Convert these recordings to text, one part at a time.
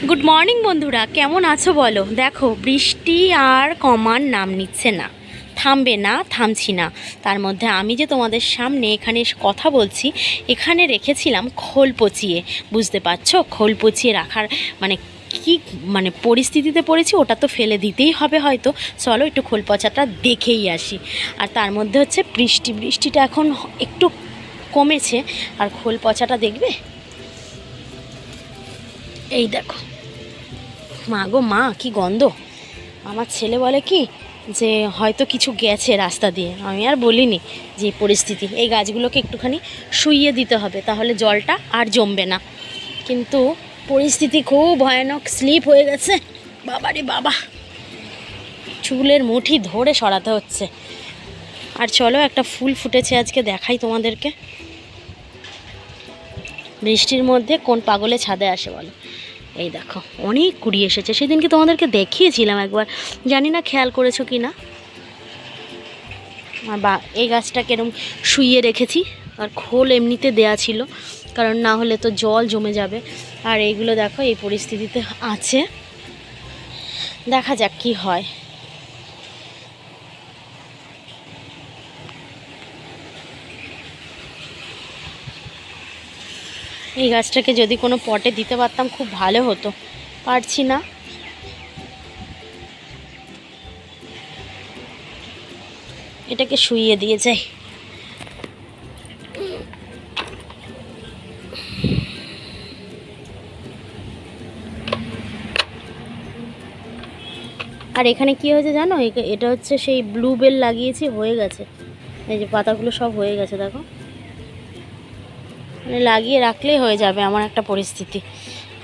Good morning বন্ধুরা, কেমন আছো বলো। দেখো বৃষ্টি আর কমার নাম নিচ্ছে না, থামবে না, থামছি না। তার মধ্যে আমি যে তোমাদের সামনে এখানে এসে কথা বলছি, এখানে রেখেছিলাম খোল পচিয়ে। বুঝতে পারছো, খোল পচিয়ে রাখার মানে কি মানে পরিস্থিতিতে পড়েছি, ওটা তো ফেলে দিতেই হবে হয়তো। চলো একটু খোল পচাটা দেখেই আসি। আর তার মধ্যে হচ্ছে বৃষ্টিটা এখন একটু কমেছে, আর খোল পচাটা দেখবে। এই দেখো, মা গো মা, কি গন্ধ। আমার ছেলে বলে কি যে হয়তো কিছু গেছে রাস্তা দিয়ে। আমি আর বলিনি যে পরিস্থিতি, এই গাছগুলোকে একটুখানি শুইয়ে দিতে হবে, তাহলে জলটা আর জমবে না। কিন্তু পরিস্থিতি খুব ভয়ানক, স্লিপ হয়ে গেছে। বাবারে বাবা, চুলের মুঠি ধরে সরাতে হচ্ছে। আর চলো, একটা ফুল ফুটেছে আজকে, দেখাই তোমাদেরকে। বৃষ্টির মধ্যে কোন পাগলে ছাদে আসে বলো। এই দেখো, অনেক কুড়ি এসেছে, সেদিনকে তোমাদেরকে দেখিয়েছিলাম একবার, জানি না খেয়াল করেছো কি না। আর বা এই গাছটাকে এরকম শুইয়ে রেখেছি, আর খোল এমনিতে দেয়া ছিল, কারণ না হলে তো জল জমে যাবে। আর এইগুলো দেখো এই পরিস্থিতিতে আছে, দেখা যাক কি হয়। এই গাছটাকে যদি কোনো পটে দিতে পারতাম খুব ভালো হতো, পারছি না। এটাকে শুইয়ে দিয়ে যাই। আর এখানে কি হয়েছে জানো, এটা হচ্ছে সেই ব্লু বেল লাগিয়েছি, হয়ে গেছে। এই যে পাতাগুলো সব হয়ে গেছে দেখো, মানে লাগিয়ে রাখলেই হয়ে যাবে আমার একটা পরিস্থিতি।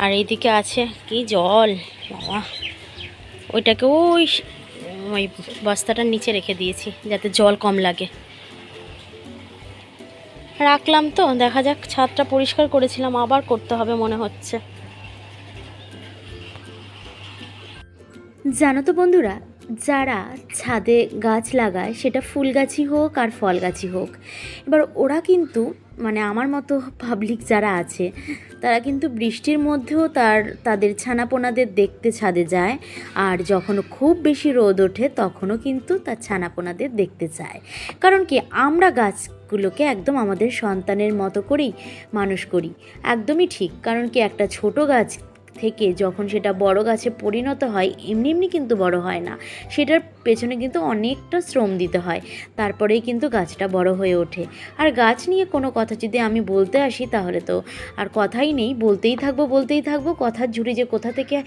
আর এইদিকে আছে কি জল, বাবা। ওইটাকে ওই বস্তাটার নিচে রেখে দিয়েছি যাতে জল কম লাগে। রাখলাম তো, দেখা যাক। ছাদটা পরিষ্কার করেছিলাম, আবার করতে হবে মনে হচ্ছে। জানো তো বন্ধুরা, যারা ছাদে গাছ লাগায়, সেটা ফুল গাছই হোক আর ফল গাছই হোক, এবার ওরা কিন্তু মানে আমার মতো পাবলিক যারা আছে, তারা কিন্তু বৃষ্টির মধ্যেও তাদের ছানাপোনাদের দেখতে ছাদে যায়। আর যখন খুব বেশি রোদ ওঠে তখনও কিন্তু তার ছানাপোনাদের দেখতে চায়। কারণ কি, আমরা গাছগুলোকে একদম আমাদের সন্তানের মতো করেই মানুষ করি। একদমই ঠিক। কারণ কি, একটা ছোট গাছ থেকে যখন সেটা বড় গাছে পরিণত হয়, এমনি এমনি কিন্তু বড় হয় না, সেটার পেছনে কিন্তু অনেকটা শ্রম দিতে হয়, তারপরেই কিন্তু গাছটা বড় হয়ে ওঠে। আর গাছ নিয়ে কোনো কথা যদি আমি বলতে আসি, তাহলে তো আর কথাই নেই, বলতেই থাকবো। কথার ঝুড়ি যে কোথা থেকে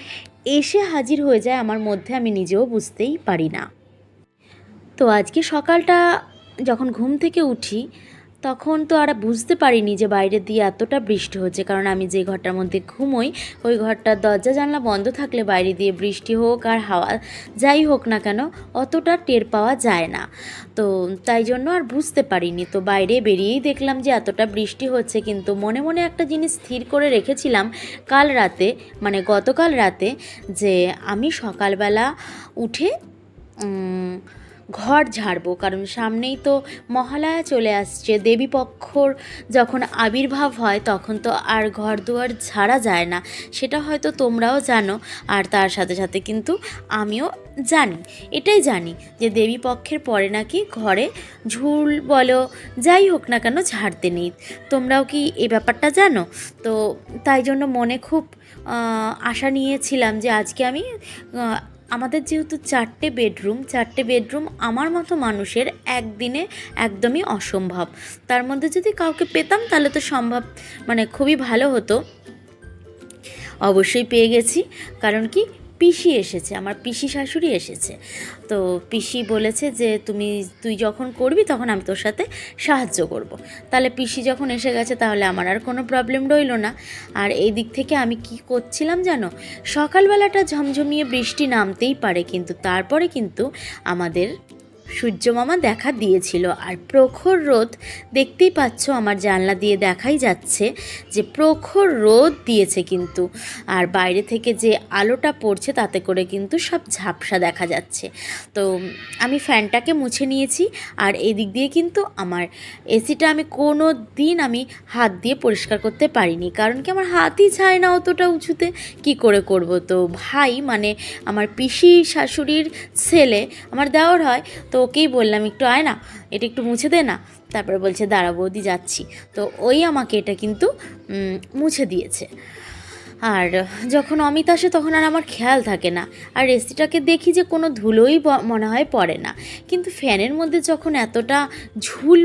এসে হাজির হয়ে যায় আমার মধ্যে, আমি নিজেও বুঝতেই পারি না। তো আজকে সকালটা যখন ঘুম থেকে উঠি, তখন তো আর বুঝতে পারিনি যে বাইরে দিয়ে এতটা বৃষ্টি হচ্ছে। কারণ আমি যে ঘরটার মধ্যে ঘুমোই, ওই ঘরটার দরজা জানলা বন্ধ থাকলে বাইরে দিয়ে বৃষ্টি হোক আর হাওয়া যাই হোক না কেন, অতটা টের পাওয়া যায় না। তো তাই জন্য আর বুঝতে পারিনি। তো বাইরে বেরিয়েই দেখলাম যে এতটা বৃষ্টি হচ্ছে। কিন্তু মনে মনে একটা জিনিস স্থির করে রেখেছিলাম কাল রাতে, মানে গতকাল রাতে, যে আমি সকালবেলা উঠে ঘর ঝাড়বো। কারণ সামনেই তো মহালয়া চলে আসছে, দেবীপক্ষর যখন আবির্ভাব হয় তখন তো আর ঘর দুয়ার ঝাড়া যায় না, সেটা হয়তো তোমরাও জানো। আর তার সাথে সাথে কিন্তু আমিও জানি, এটাই জানি যে দেবীপক্ষের পরে নাকি ঘরে ঝুল বলো যাই হোক না কেন ঝাড়তে নেই। তোমরাও কি এই ব্যাপারটা জানো? তো তাই জন্য মনে খুব আশা নিয়েছিলাম যে আজকে আমি আমাদের যেহেতু 4টে বেডরুম আমার মতো মানুষের একদিনে একদমই অসম্ভব। তার মধ্যে যদি কাউকে পেতাম তাহলে তো সম্ভব, মানে খুবই ভালো হতো। অবশ্যই পেয়ে গেছি। কারণ কি, পিসি এসেছে, আমার পিসি শাশুড়ি এসেছে। তো পিসি বলেছে যে তুই যখন করবি তখন আমি তোর সাথে সাহায্য করব। তাহলে পিসি যখন এসে গেছে, তাহলে আমার আর কোনো প্রবলেম রইল না। আর এই দিক থেকে আমি কি করছিলাম জানো, সকালবেলাটা ঝমঝমিয়ে বৃষ্টি নামতেই পারে, কিন্তু তারপরে কিন্তু আমাদের সূর্য মামা দেখা দিয়েছিল। আর প্রখর রোদ, দেখতেই পাচ্ছ আমার জানলা দিয়ে দেখাই যাচ্ছে যে প্রখর রোদ দিয়েছে কিন্তু। আর বাইরে থেকে যে আলোটা পড়ছে তাতে করে কিন্তু সব ঝাপসা দেখা যাচ্ছে। তো আমি ফ্যানটাকে মুছে নিয়েছি। আর এই দিক দিয়ে কিন্তু আমার এসিটা আমি কোনো দিন আমি হাত দিয়ে পরিষ্কার করতে পারিনি, কারণ কি আমার হাতই ছায় না অতটা উঁচুতে, কি করে করব। তো ভাই মানে আমার পিসি শাশুড়ির ছেলে, আমার দেওর হয়, তো ওকেই বললাম একটু আয় না, এটা একটু মুছে দে না। তারপরে বলছে দাঁড়া বৌদি যাচ্ছি। তো ওই আমাকে এটা কিন্তু মুছে দিয়েছে। আর যখন অমিত আসে তখন আর আমার খেয়াল থাকে না, আর এসিটাকে দেখি যে কোনো ধুলোই মনে হয় পড়ে না। কিন্তু ফ্যানের মধ্যে যখন এতটা ঝুল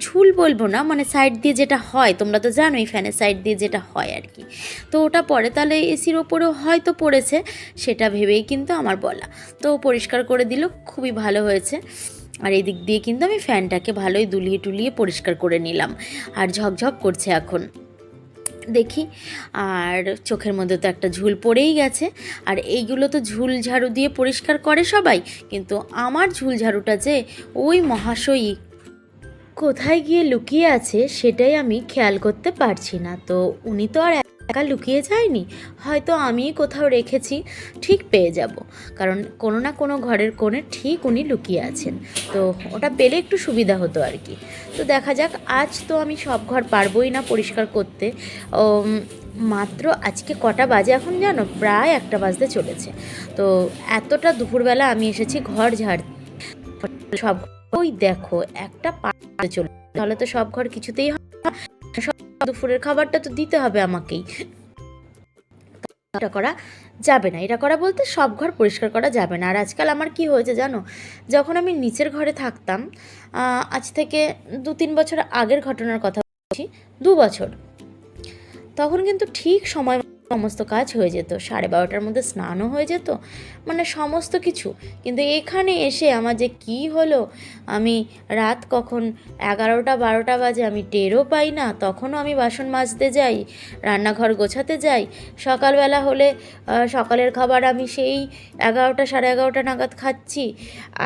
ঝুল বলবো না, মানে সাইড দিয়ে যেটা হয়, তোমরা তো জানোই ফ্যানের সাইড দিয়ে যেটা হয় আর কি, তো ওটা পড়ে, তাহলে এসির ওপরেও হয়তো পড়েছে, সেটা ভেবেই কিন্তু আমার বলা। তো পরিষ্কার করে দিল, খুবই ভালো হয়েছে। আর এই দিক দিয়ে কিন্তু আমি ফ্যানটাকে ভালোই দুলিয়ে টুলিয়ে পরিষ্কার করে নিলাম। আর ঝকঝক করছে এখন দেখি। আর চোখের মধ্যে তো একটা ঝুল পড়েই গেছে। আর এইগুলো তো ঝুল ঝাড়ু দিয়ে পরিষ্কার করে সবাই, কিন্তু আমার ঝুল ঝাড়ুটা যে ওই মহাশয়ী কোথায় গিয়ে লুকিয়ে আছে সেটাই আমি খেয়াল করতে পারছি না। তো উনি তো আর একা লুকিয়ে যায়নি, হয়তো আমি কোথাও রেখেছি, ঠিক পেয়ে যাব, কারণ কোনো না কোনো ঘরের কোণে ঠিক উনি লুকিয়ে আছেন। তো ওটা পেলে একটু সুবিধা হতো আর কি। তো দেখা যাক, আজ তো আমি সব ঘর পারবোই না পরিষ্কার করতে। মাত্র আজকে কটা বাজে এখন জানো? প্রায় 1টা বাজতে চলেছে। তো এতটা দুপুরবেলা আমি এসেছি ঘর ঝাড়, সব ওই দেখো 1টা পাঁচতে চলে, তাহলে তো সব ঘর কিছুতেই সব দুপুরের খাবারটা তো দিতে হবে আমাকেই। এটা করা যাবে না, এটা করা বলতে সব ঘর পরিষ্কার করা যাবে না। আর আজকাল আমার কি হয়েছে জানো, যখন আমি নিচের ঘরে থাকতাম, আজ থেকে 2-3 বছর আগের ঘটনার কথা বলছি, 2 বছর, তখন কিন্তু ঠিক সময় সমস্ত কাজ হয়ে যেত, 12:30টার মধ্যে স্নানও হয়ে যেত, মানে সমস্ত কিছু। কিন্তু এখানে এসে আমার যে কি হলো, আমি রাত কখন 11টা-12টা বাজে আমি টেরও পাই না, তখনও আমি বাসন মাজতে যাই, রান্নাঘর গোছাতে যাই। সকালবেলা হলে সকালের খাবার আমি সেই 11টা-11:30 নাগাদ খাচ্ছি।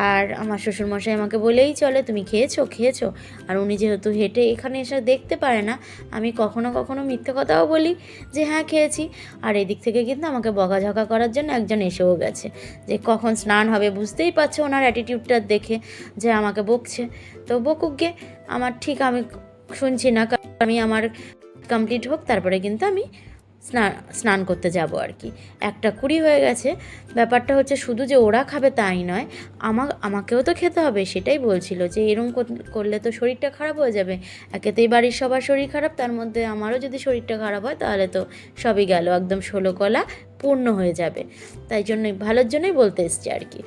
আর আমার শ্বশুরমশাই আমাকে বলেই চলে তুমি খেয়েছো খেয়েছো। আর উনি যেহেতু হেঁটে এখানে এসে দেখতে পারে না, আমি কখনো কখনো মিথ্যে কথাও বলি যে হ্যাঁ খেয়েছি। আর এদিক থেকে কিন্তু আমাকে বকাঝকা করার জন্য একজন এসেও গেছে, যে কখন স্নান হবে, বুঝতেই পারছে ওনার অ্যাটিটিউডটা দেখে যে আমাকে বকছে। তো বকুক গে, আমার ঠিক আমি শুনছি না, কারণ আমি আমার কমপ্লিট হোক তারপরে কিন্তু আমি স্নান করতে যাব আর কি। 1:20 হয়ে গেছে। ব্যাপারটা হচ্ছে শুধু যে ওরা খাবে তাই নয়, আমাকেও তো খেতে হবে, সেটাই বলছিল যে এরকম করলে তো শরীরটা খারাপ হয়ে যাবে। একেতেই বাড়ির সবার শরীর খারাপ, তার মধ্যে আমারও যদি শরীরটা খারাপ হয় তাহলে তো সবই গেল, একদম 16 কলা পূর্ণ হয়ে যাবে। তাই জন্যই, ভালোর জন্যই বলতে এসছি আর কি।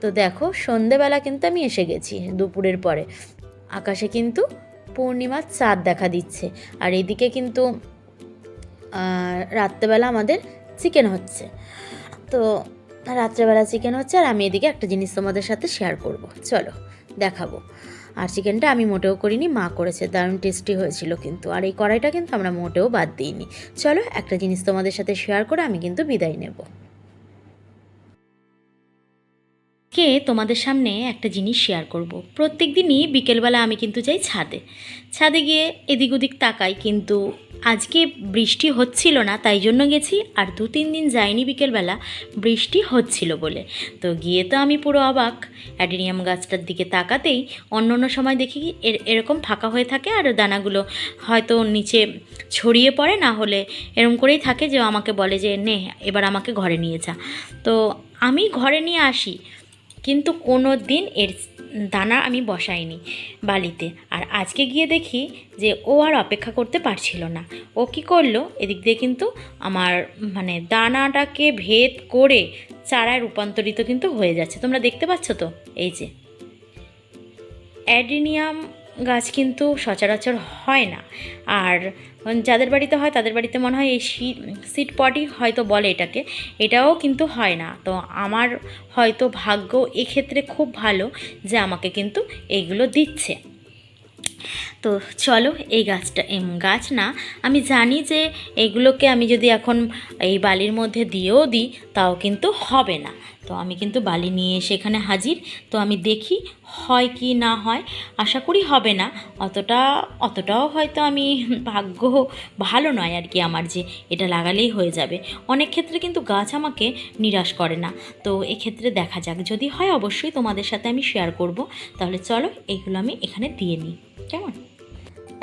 তো দেখো সন্ধেবেলা কিন্তু আমি এসে গেছি দুপুরের পরে, আকাশে কিন্তু পূর্ণিমার চাঁদ দেখা দিচ্ছে। আর এদিকে কিন্তু রাত্রেবেলা আমাদের চিকেন হচ্ছে। তো রাত্রেবেলা চিকেন হচ্ছে, আর আমি এদিকে একটা জিনিস তোমাদের সাথে শেয়ার করব, চলো দেখাবো। আর চিকেনটা আমি মোটেও করিনি, মা করেছে, দারুণ টেস্টি হয়েছিল কিন্তু। আর এই কড়াইটা কিন্তু আমরা মোটেও বাদ দিইনি। চলো একটা জিনিস তোমাদের সাথে শেয়ার করে আমি কিন্তু বিদায় নেব। তোমাদের সামনে একটা জিনিস শেয়ার করব। প্রত্যেক দিনই বিকেলবেলা আমি কিন্তু যাই ছাদে গিয়ে এদিক ওদিক তাকাই, কিন্তু আজকে বৃষ্টি হচ্ছিল না তাই জন্য গেছি। আর 2-3 দিন যাইনি বিকেলবেলা, বৃষ্টি হচ্ছিল বলে। তো গিয়ে তো আমি পুরো অবাক, অ্যাডেনিয়াম গাছটার দিকে তাকাতেই অন্য সময় দেখি এরকম ফাঁকা হয়ে থাকে, আর দানাগুলো হয়তো নিচে ছড়িয়ে পড়ে, না হলে এরকম করেই থাকে, যে আমাকে বলে যে নে এবার আমাকে ঘরে নিয়ে যা। তো আমি ঘরে নিয়ে আসি, কিন্তু কোনো দিন এর দানা আমি বসাইনি বালিতে। আর আজকে গিয়ে দেখি যে ও আর অপেক্ষা করতে পারছিল না, ও কী করলো, এদিক দিয়ে কিন্তু আমার মানে দানাটাকে ভেদ করে চারায় রূপান্তরিত কিন্তু হয়ে যাচ্ছে। তোমরা দেখতে পাচ্ছ তো, এই যে অ্যাডেনিয়াম গাছ কিন্তু সচরাচর হয় না, আর যাদের বাড়িতে হয় তাদের বাড়িতে মনে হয় এই সিড পটই হয়তো বলে এটাকে, এটাও কিন্তু হয় না। তো আমার হয়তো ভাগ্য এক্ষেত্রে খুব ভালো যে আমাকে কিন্তু এইগুলো দিচ্ছে। তো চলো এই গাছটা গাছ না, আমি জানি যে এগুলোকে আমি যদি এখন এই বালির মধ্যে দিয়েও দিই তাও কিন্তু হবে না। তো আমি কিন্তু বালি নিয়ে এসে এখানে হাজির। তো আমি দেখি হয় কি না হয়, আশা করি হবে না। অতটাও হয়তো আমি ভাগ্য ভালো নয় আর কি আমার, যে এটা লাগালেই হয়ে যাবে। অনেক ক্ষেত্রে কিন্তু গাছ আমাকে নিরাশ করে না। তো এক্ষেত্রে দেখা যাক, যদি হয় অবশ্যই তোমাদের সাথে আমি শেয়ার করব। তাহলে চলো এইগুলো আমি এখানে দিয়ে নিই, কেমন?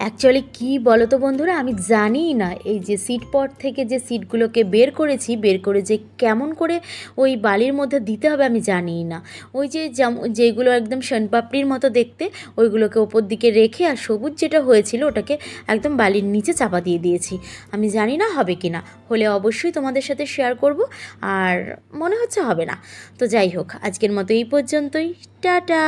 অ্যাকচুয়ালি কী বলো তো বন্ধুরা, আমি জানিই না এই যে সিড পট থেকে যে সিডগুলোকে বের করেছি, বের করে যে কেমন করে ওই বালির মধ্যে দিতে হবে আমি জানিই না। ওই যে যেগুলো একদম শনপাপড়ির মতো দেখতে, ওইগুলোকে ওপর দিকে রেখে আর সবুজ যেটা হয়েছিল ওটাকে একদম বালির নিচে চাপা দিয়ে দিয়েছি। আমি জানি না হবে কি না, হলে অবশ্যই তোমাদের সাথে শেয়ার করব। আর মনে হচ্ছে হবে না। তো যাই হোক, আজকের মতো এই পর্যন্তই। টাটা।